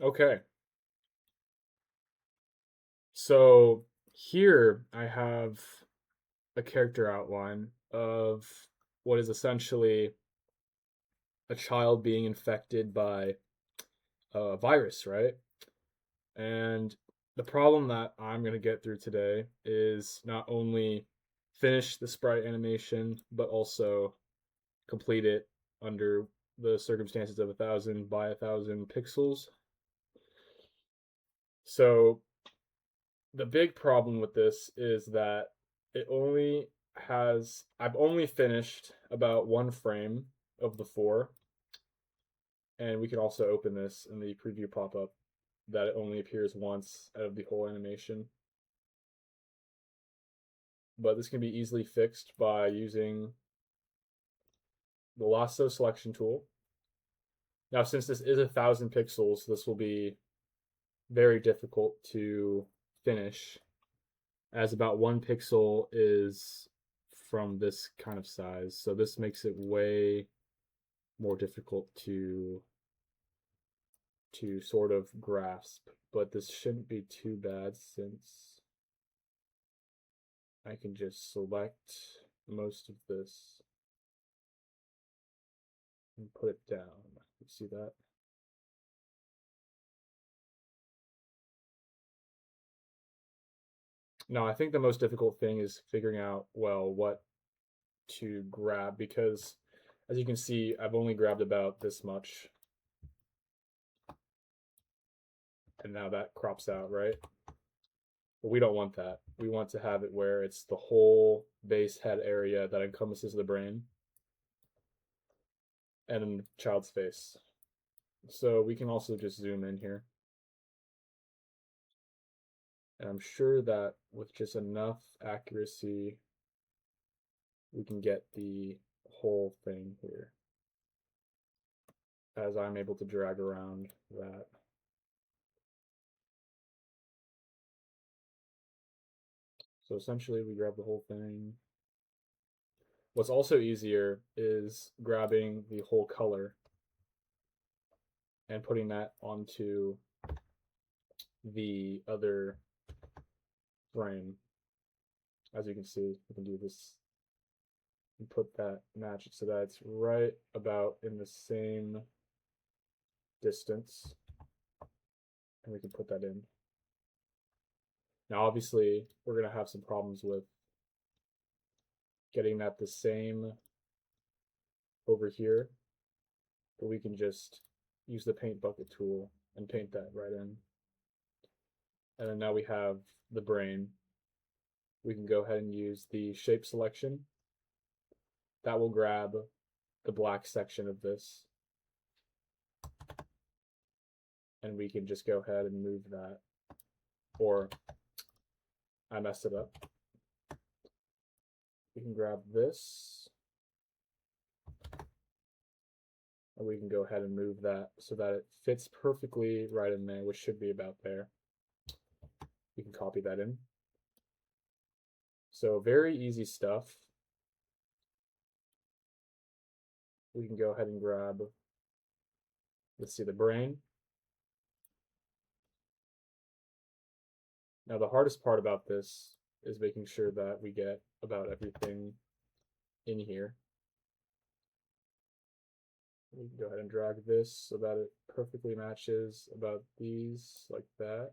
Okay, so here I have a character outline of what is essentially a child being infected by a virus, right? And the problem that I'm going to get through today is not only finish the sprite animation, but also complete it under the circumstances of 1000 by 1000 pixels. So the big problem with this is that I've only finished about one frame of the four, and we can also open this in the preview pop-up that it only appears once out of the whole animation. But this can be easily fixed by using the lasso selection tool. Now, since this is 1000 pixels, this will be very difficult to finish, as about 1 pixel is from this kind of size. So this makes it way more difficult to sort of grasp. But this shouldn't be too bad since I can just select most of this and put it down. You see that? No, I think the most difficult thing is figuring out, well, what to grab, because as you can see, I've only grabbed about this much, and now that crops out, right? But we don't want that. We want to have it where it's the whole base head area that encompasses the brain and the child's face. So we can also just zoom in here. And I'm sure that with just enough accuracy, we can get the whole thing here, as I'm able to drag around that. So essentially we grab the whole thing. What's also easier is grabbing the whole color and putting that onto the other frame. As you can see, we can do this and put that, match it so that it's right about in the same distance, and we can put that in. Now obviously we're going to have some problems with getting that the same over here, but we can just use the paint bucket tool and paint that right in. And then now we have the brain. We can go ahead and use the shape selection. That will grab the black section of this, and we can just go ahead and move that. Or I messed it up. We can grab this, and we can go ahead and move that so that it fits perfectly right in there, which should be about there. We can copy that in. So very easy stuff. We can go ahead and grab, let's see, the brain. Now the hardest part about this is making sure that we get about everything in here. We can go ahead and drag this so that it perfectly matches about these, like that.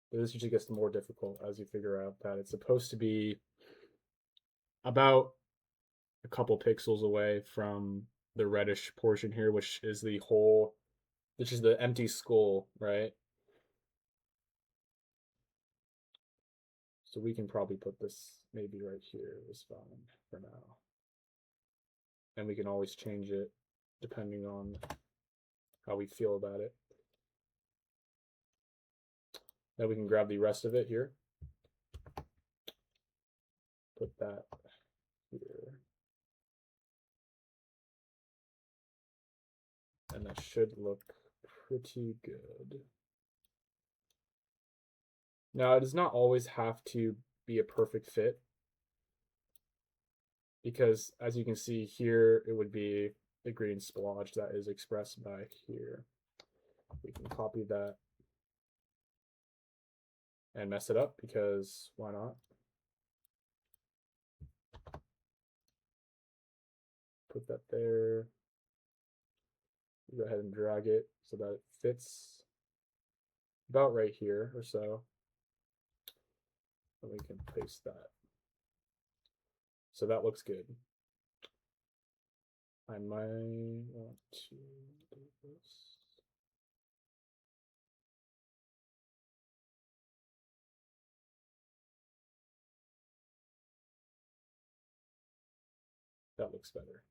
But this usually gets more difficult as you figure out that it's supposed to be about a couple pixels away from the reddish portion here, which is the whole, which is the empty skull, right? So we can probably put this maybe right here is fine for now. And we can always change it depending on how we feel about it. Now we can grab the rest of it here. Put that here. And that should look pretty good. Now, it does not always have to be a perfect fit. because as you can see here, it would be the green splotch that is expressed by here. We can copy that and mess it up because why not? Put that there. Go ahead and drag it so that it fits about right here or so. And we can paste that. So that looks good. I might want to do this. That looks better.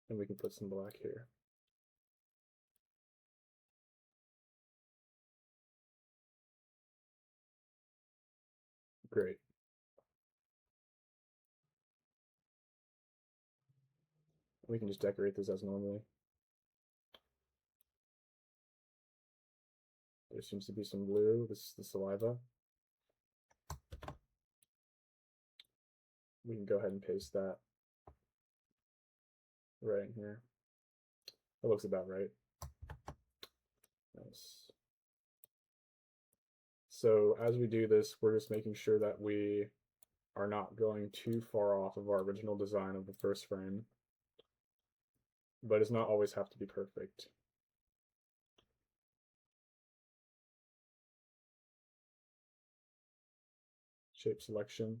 And we can put some black here. Great. We can just decorate this as normally. There seems to be some blue. This is the saliva. We can go ahead and paste that right in here. That looks about right. Nice. So as we do this, we're just making sure that we are not going too far off of our original design of the first frame, but it does not always have to be perfect. Shape selection.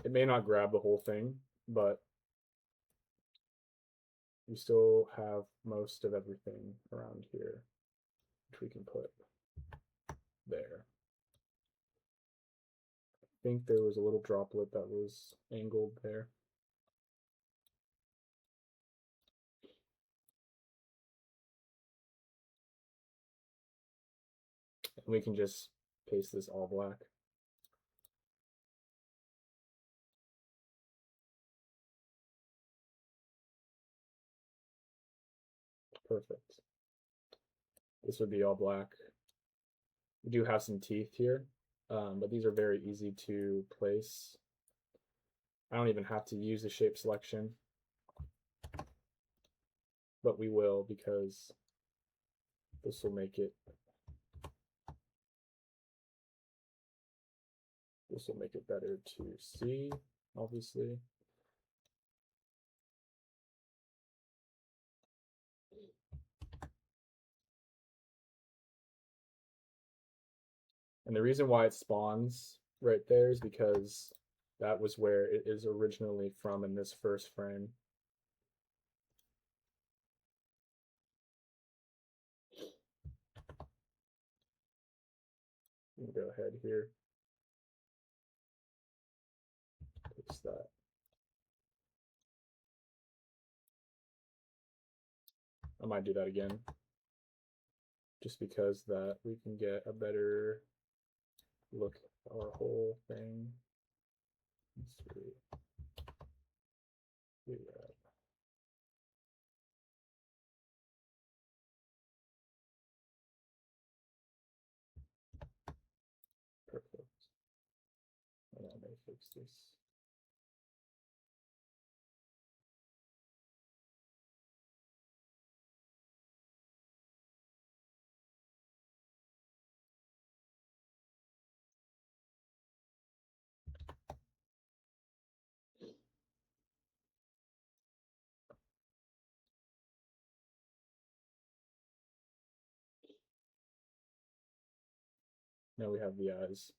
It may not grab the whole thing, but we still have most of everything around here, which we can put there. I think there was a little droplet that was angled there. And we can just paste this all black. Perfect. This would be all black. We do have some teeth here, but these are very easy to place. I don't even have to use the shape selection, but we will because this will make it better to see, obviously. And the reason why it spawns right there is because that was where it is originally from in this first frame. You can go ahead here, paste that. I might do that again, just because that we can get a better look at our whole thing. Let's see. Do that. Perfect. And I may fix this. Now we have the eyes.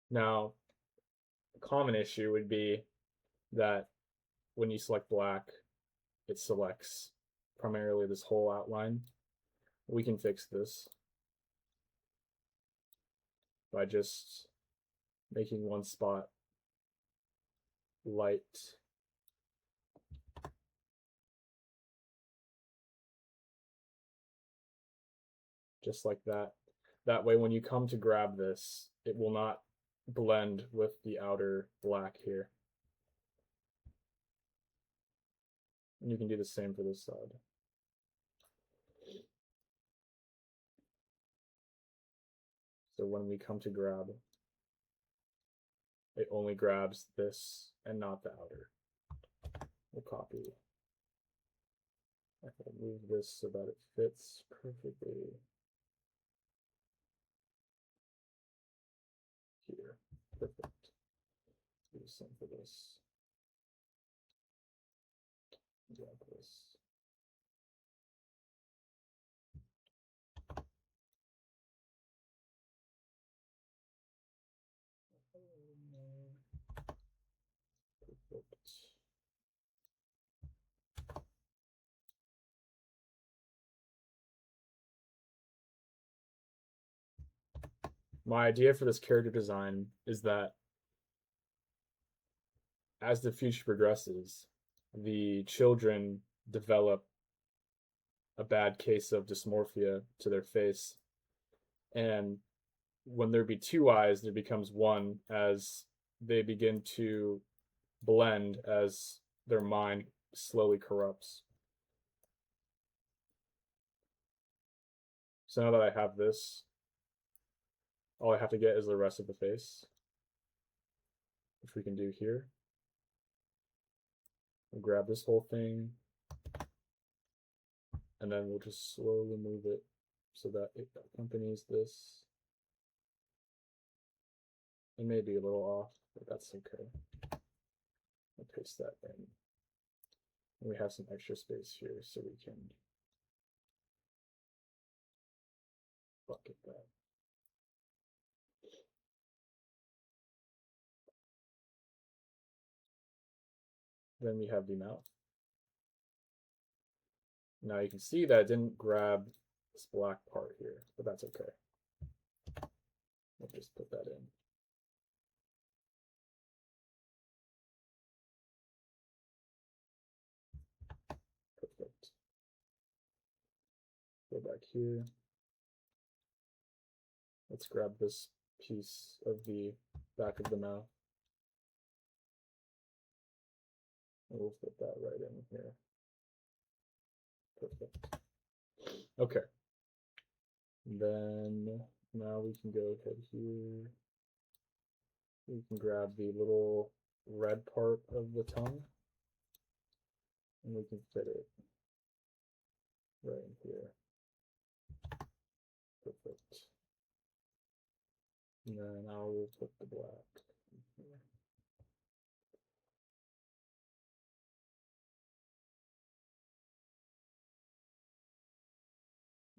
Now, a common issue would be that when you select black, it selects primarily this whole outline. We can fix this by just making one spot light. Just like that. That way when you come to grab this, it will not blend with the outer black here. And you can do the same for this side. So when we come to grab, it only grabs this and not the outer. We'll copy. I can move this so that it fits perfectly here. Perfect. Do the same for this. Grab this. Perfect. My idea for this character design is that as the future progresses, the children develop a bad case of dysmorphia to their face. And when there be two eyes, there becomes one as they begin to blend as their mind slowly corrupts. So now that I have this, all I have to get is the rest of the face, which we can do here. We'll grab this whole thing, and then we'll just slowly move it so that it accompanies this. It may be a little off, but that's okay. I'll paste that in. And we have some extra space here, so we can bucket that. Then we have the mouth. Now you can see that it didn't grab this black part here, but that's okay. We'll just put that in. Perfect. Go back here. Let's grab this piece of the back of the mouth. And we'll fit that right in here. Perfect. Okay. Then now we can go ahead here. We can grab the little red part of the tongue and we can fit it right in here. Perfect. And then I will put the black in here.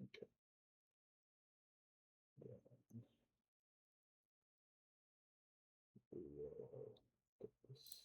Okay. Put this.